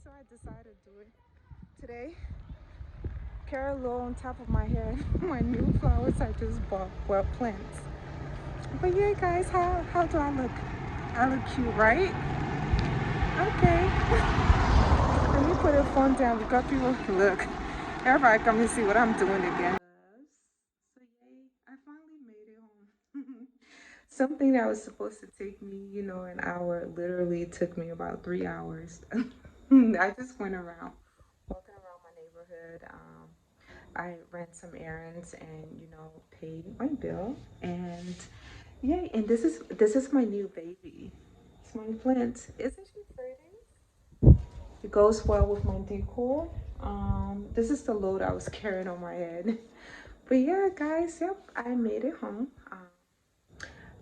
so I decided to do it today. Carry a little on top of my head. My new flowers I just bought, well, plants. But yeah, guys, how do I look? I look cute, right? Okay. Let me put the phone down because people look. Everybody come and see what I'm doing again. So yay, I finally made it home. Something that was supposed to take me, an hour, literally took me about 3 hours. I just went around, walking around my neighborhood. I ran some errands and paid my bill. And yay! And this is my new baby. It's my plant. Isn't she pretty? It goes well with my decor. This is the load I was carrying on my head. But yeah, guys, yep, I made it home.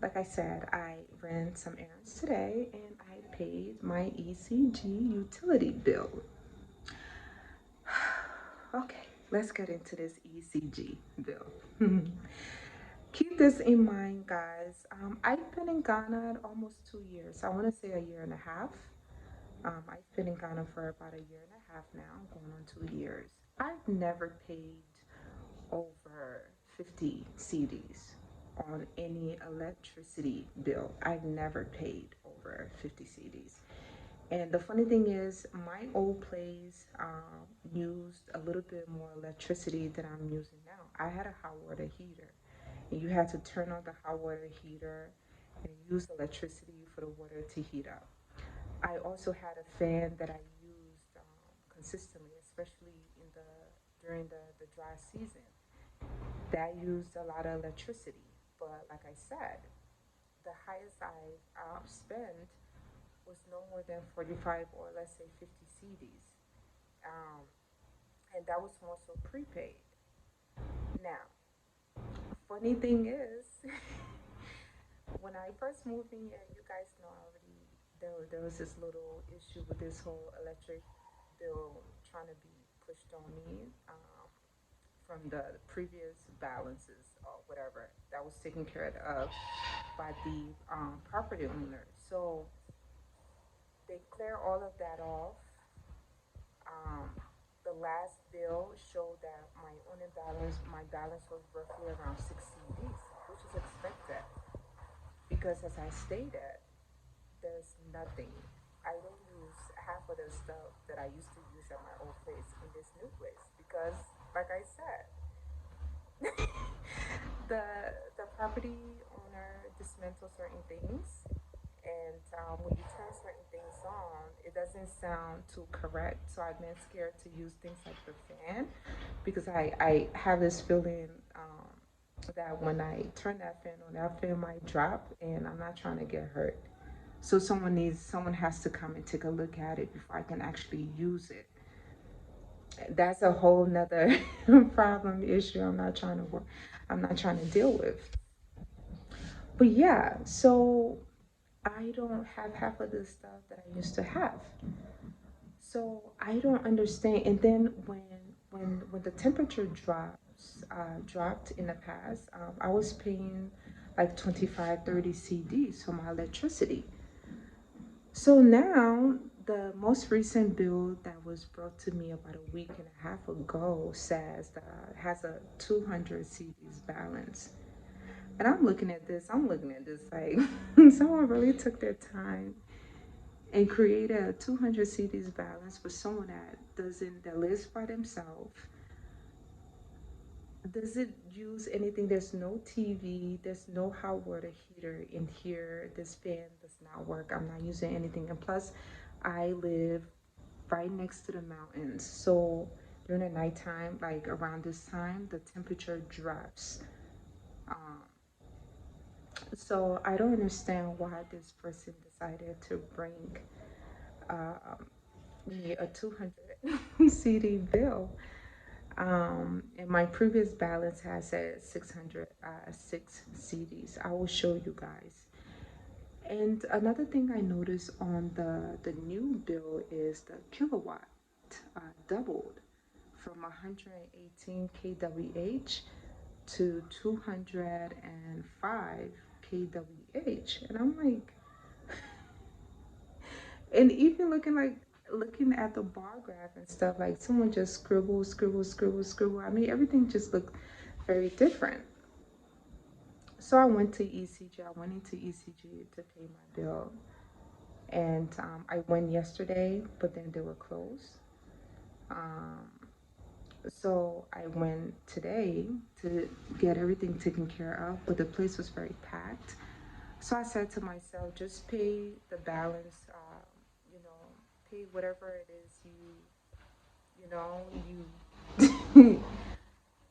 Like I said, I ran some errands today and I paid my ECG utility bill. Okay, let's get into this ECG bill. Keep this in mind, guys. I've been in Ghana almost 2 years. I want to say a year and a half. I've been in Ghana for about a year and a half now, going on 2 years. I've never paid over 50 CDs on any electricity bill. I've never paid over 50 CDs. And the funny thing is, my old place used a little bit more electricity than I'm using now. I had a hot water heater, and you had to turn on the hot water heater and use electricity for the water to heat up. I also had a fan that I used consistently, especially during the dry season. That used a lot of electricity. But like I said, the highest I spent was no more than 45 or let's say 50 CDs. Um, and that was more so prepaid. Now, funny thing is, when I first moved in here, you guys know already there was this little issue with this whole electric bill trying to be pushed on me from the previous balances or whatever that was taken care of by the property owner. So they clear all of that off. Um, the last bill showed that my balance was roughly around 6 CDs, which is expected because, as I stated, there's nothing. I don't use half of the stuff that I used to use at my old place in this new place because, like I said, the the property owner dismantles certain things, and when you turn certain things on, it doesn't sound too correct. So I've been scared to use things like the fan because I have this feeling that when I turn that fan might drop, and I'm not trying to get hurt. So someone has to come and take a look at it before I can actually use it. That's a whole nother problem issue I'm not trying to deal with. But yeah, so I don't have half of the stuff that I used to have. So I don't understand. And then when the temperature dropped in the past, I was paying like 25, 30 CDs for my electricity. So now the most recent bill that was brought to me about a week and a half ago says that has a 200 CDs balance. And I'm looking at this like someone really took their time and created a 200 CDs balance for someone that lives by themselves, doesn't use anything. There's no TV, there's no hot water heater in here. This fan does not work. I'm not using anything. And plus, I live right next to the mountains. So during the nighttime, like around this time, the temperature drops. Um, so I don't understand why this person decided to bring um, me a 200 CD bill. And my previous balance has said 606 CDs. I will show you guys. And another thing I noticed on the new bill is the kilowatt doubled from 118 kWh to 205 kWh. And I'm like, and even looking like looking at the bar graph and stuff, like someone just scribble, scribble, scribble, scribble. I mean, everything just looked very different. So I went to ECG. I went into ECG to pay my bill, and I went yesterday, but then they were closed. Um, so I went today to get everything taken care of, but the place was very packed. So I said to myself, just pay the balance. You know, pay whatever it is you know, you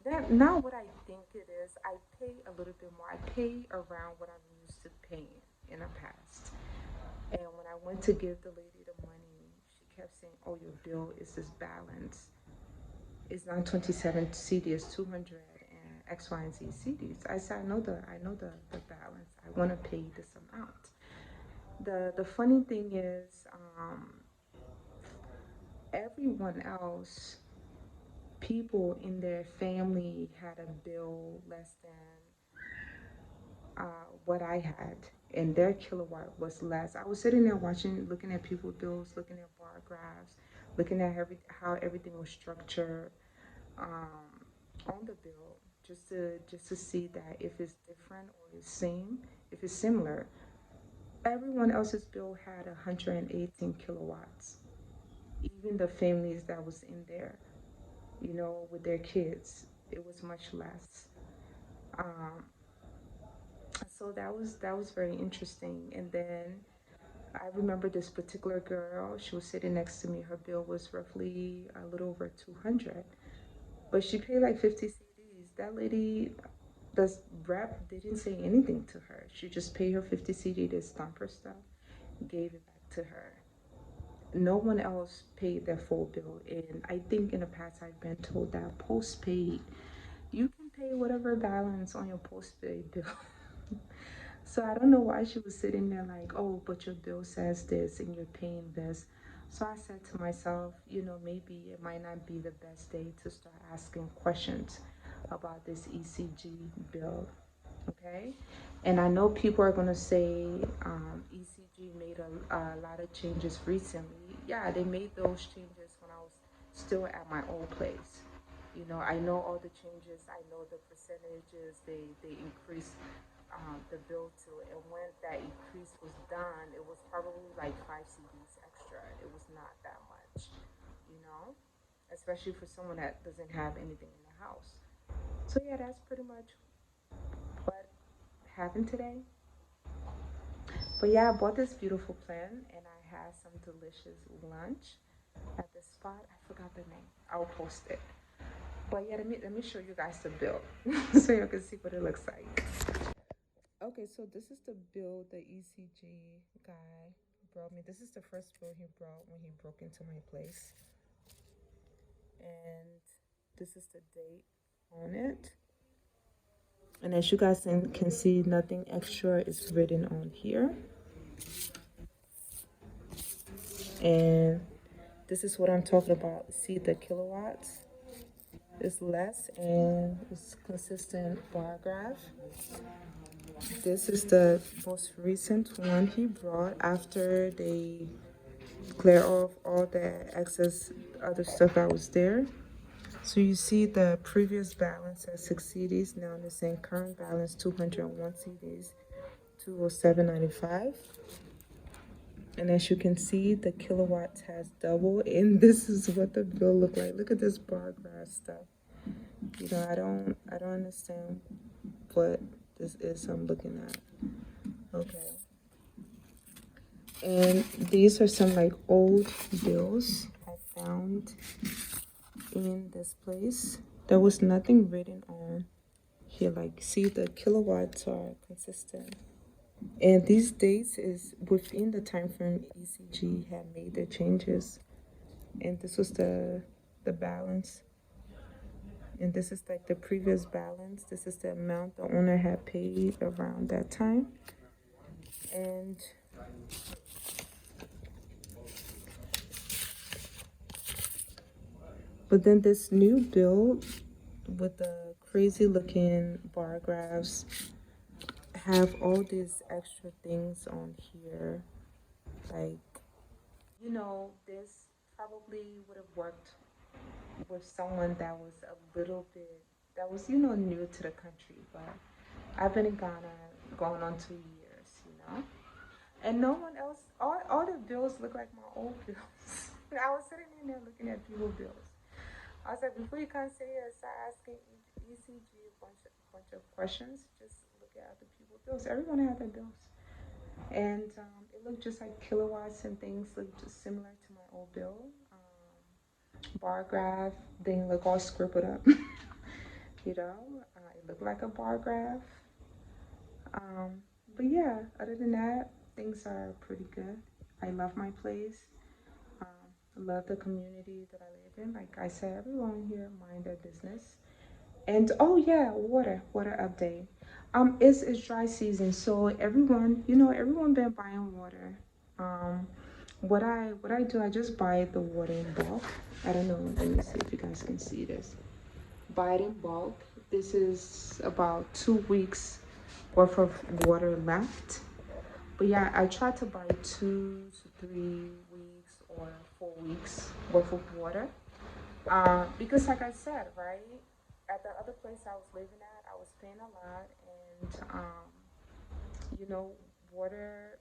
that not what I think it is. I pay a little bit more. I pay around what I'm used to paying in the past. And when I went to give the lady the money, she kept saying, "Oh, your bill is this balance. It's not 27 CD, it's 200 and X, Y, and Z CDs." I said, I know the balance. I want to pay this amount. The funny thing is, everyone else, people in their family had a bill less than what I had, and their kilowatt was less. I was sitting there watching, looking at people's bills, looking at bar graphs, looking at how everything was structured on the bill, just to see that if it's different or it's same, if it's similar. Everyone else's bill had 118 kilowatts. Even the families that was in there, with their kids, it was much less. Um, so that was very interesting. And then I remember this particular girl. She was sitting next to me. Her bill was roughly a little over 200, but she paid like 50 CDs. That lady, the rep didn't say anything to her. She just paid her 50 CD to stomp her stuff, gave it back to her. No one else paid their full bill. And I think in the past I've been told that postpaid, you can pay whatever balance on your postpaid bill. So I don't know why she was sitting there like, "Oh, but your bill says this and you're paying this." So I said to myself, maybe it might not be the best day to start asking questions about this ECG bill. Okay? And I know people are going to say ECG made a lot of changes recently. Yeah, they made those changes when I was still at my old place. I know all the changes. I know the percentages they increased the bill to. And when that increase was done, it was probably like 5 CDs extra. It was not that much, you know, especially for someone that doesn't have anything in the house. So yeah, that's pretty much what happened today. But yeah, I bought this beautiful plant and I had some delicious lunch at this spot. I forgot the name. I'll post it. But yeah, let me show you guys the bill so you can see what it looks like. Okay, so this is the bill the ECG guy brought me. This is the first bill he brought when he broke into my place. And this is the date on it. And as you guys can see, nothing extra is written on here. And this is what I'm talking about. See the kilowatts is less and it's consistent bar graph. This is the most recent one he brought after they clear off all the excess other stuff that was there. So you see the previous balance at 6 CDs, now they're saying current balance 201 CDs, 207.95. And as you can see, the kilowatts has doubled, and this is what the bill looked like. Look at this bar graph stuff. I don't understand what this is I'm looking at. Okay. And these are some like old bills I found in this place. There was nothing written on here. Like, see, the kilowatts are consistent. And these dates is within the time frame ECG had made their changes. And this was the balance. And this is like the previous balance. This is the amount the owner had paid around that time. And but then this new bill with the crazy looking bar graphs have all these extra things on here, like this probably would have worked with someone that was a little bit, that was, new to the country. But I've been in Ghana going on 2 years. And no one else, all the bills look like my old bills. I was sitting in there looking at people's bills. I was like, before you come sit here and start asking ECG a bunch of questions, just look at other people's bills. Everyone had their bills. And it looked just like kilowatts and things looked just similar to my old bill. Bar graph didn't look all scribbled up. It looked like a bar graph. But yeah, other than that, things are pretty good. I love my place. I love the community that I live in. Like I said, everyone here mind their business. And oh yeah, water update. It's dry season, so everyone been buying water. Um, what I do, I just buy the water in bulk. I don't know. Let me see if you guys can see this. Buy it in bulk. This is about 2 weeks worth of water left. But yeah, I try to buy 2 to 3 weeks or 4 weeks worth of water. Because like I said, right, at the other place I was living at, I was paying a lot, and you know, water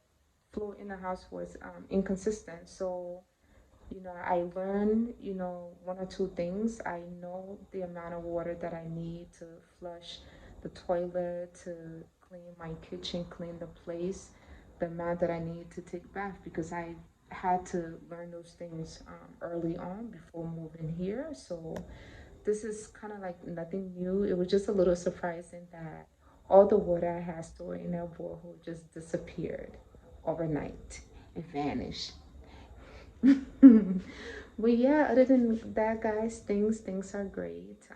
flow in the house was inconsistent. So I learned, one or two things. I know the amount of water that I need to flush the toilet, to clean my kitchen, clean the place, the amount that I need to take bath, because I had to learn those things early on before moving here. So this is kind of like nothing new. It was just a little surprising that all the water I had stored in that borehole just disappeared overnight. It vanished. But yeah, other than that, guys, things are great.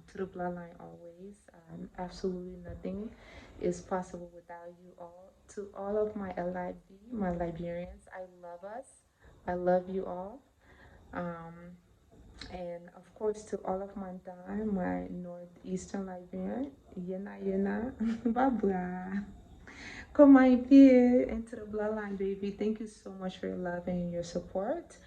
To the bloodline always. Absolutely nothing is possible without you all. To all of my LIB, my Liberians, I love us. I love you all. Um, and of course, to all of my Don, my northeastern Liberian, yena yena, bye bye. Come on, here into the bloodline, baby. Thank you so much for your love and your support.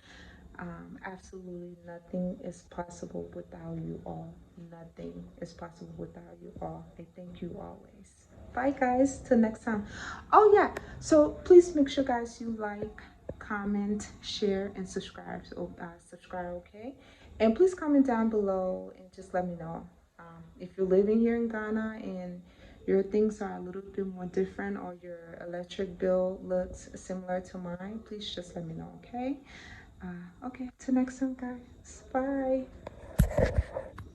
Absolutely nothing is possible without you all. Nothing is possible without you all. I thank you always. Bye, guys. Till next time. Oh, yeah. So please make sure, guys, you like, comment, share, and subscribe. So, subscribe, okay? And please comment down below and just let me know. If you're living here in Ghana and your things are a little bit more different, or your electric bill looks similar to mine, please just let me know, okay? Okay, till next time, guys. Bye.